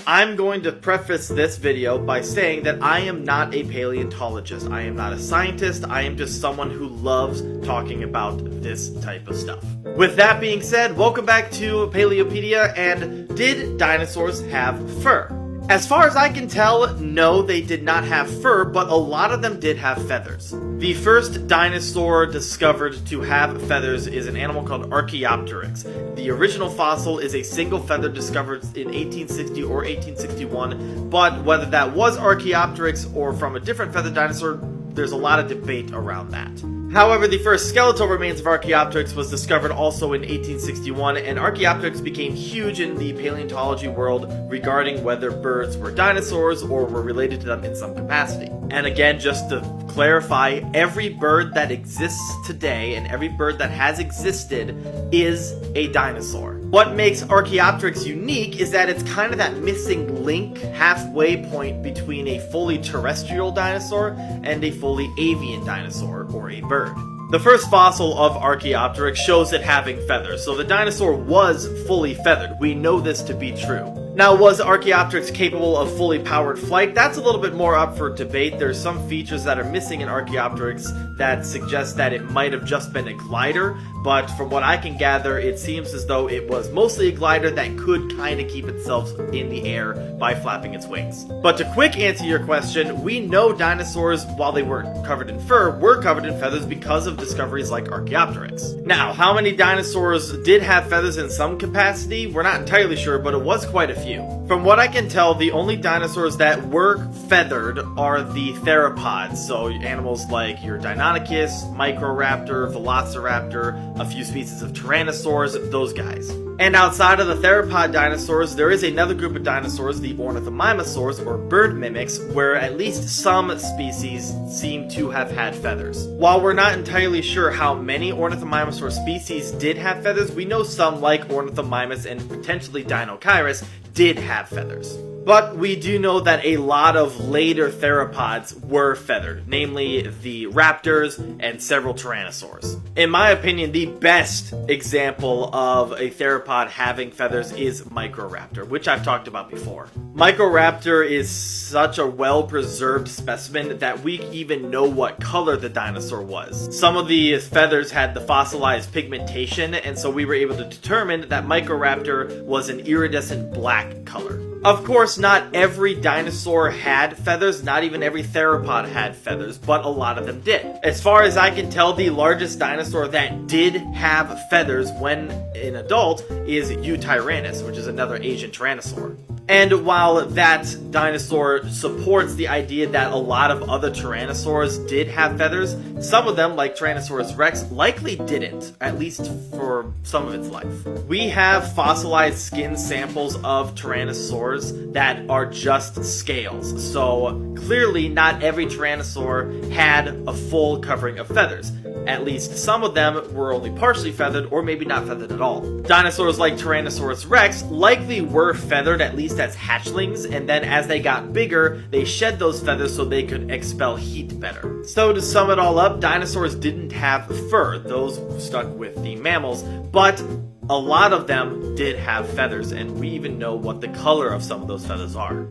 I'm going to preface this video by saying that I am not a paleontologist. I am not a scientist. I am just someone who loves talking about this type of stuff. With that being said, welcome back to Paleopedia, and did dinosaurs have fur? As far as I can tell, no, they did not have fur, but a lot of them did have feathers. The first dinosaur discovered to have feathers is an animal called Archaeopteryx. The original fossil is a single feather discovered in 1860 or 1861, but whether that was Archaeopteryx or from a different feathered dinosaur, there's a lot of debate around that. However, the first skeletal remains of Archaeopteryx was discovered also in 1861, and Archaeopteryx became huge in the paleontology world regarding whether birds were dinosaurs or were related to them in some capacity. And again, just to clarify, every bird that exists today and every bird that has existed is a dinosaur. What makes Archaeopteryx unique is that it's kind of that missing link, halfway point between a fully terrestrial dinosaur and a fully avian dinosaur, or a bird. The first fossil of Archaeopteryx shows it having feathers, so the dinosaur was fully feathered. We know this to be true. Now, was Archaeopteryx capable of fully powered flight? That's a little bit more up for debate. There's some features that are missing in Archaeopteryx that suggest that it might have just been a glider, but from what I can gather, it seems as though it was mostly a glider that could kind of keep itself in the air by flapping its wings. But to quick answer your question, we know dinosaurs, while they weren't covered in fur, were covered in feathers because of discoveries like Archaeopteryx. Now, how many dinosaurs did have feathers in some capacity? We're not entirely sure, but it was quite a few. From what I can tell, the only dinosaurs that were feathered are the theropods, so animals like your Deinonychus, Microraptor, Velociraptor, a few species of Tyrannosaurs, those guys. And outside of the theropod dinosaurs, there is another group of dinosaurs, the ornithomimosaurs, or bird mimics, where at least some species seem to have had feathers. While we're not entirely sure how many ornithomimosaur species did have feathers, we know some, like Ornithomimus and potentially Deinocheirus, did have feathers. But we do know that a lot of later theropods were feathered, namely the raptors and several tyrannosaurs. In my opinion, the best example of a theropod having feathers is Microraptor, which I've talked about before. Microraptor is such a well-preserved specimen that we even know what color the dinosaur was. Some of the feathers had the fossilized pigmentation, and so we were able to determine that Microraptor was an iridescent black color. Of course, not every dinosaur had feathers, not even every theropod had feathers, but a lot of them did. As far as I can tell, the largest dinosaur that did have feathers when an adult is Eutyrannus, which is another Asian tyrannosaur. And while that dinosaur supports the idea that a lot of other tyrannosaurs did have feathers, some of them, like Tyrannosaurus rex, likely didn't, at least for some of its life. We have fossilized skin samples of tyrannosaurs that are just scales, so clearly not every tyrannosaur had a full covering of feathers. At least some of them were only partially feathered, or maybe not feathered at all. Dinosaurs like Tyrannosaurus rex likely were feathered, at least as hatchlings, and then as they got bigger, they shed those feathers so they could expel heat better. So to sum it all up, dinosaurs didn't have fur, those stuck with the mammals, but a lot of them did have feathers, and we even know what the color of some of those feathers are.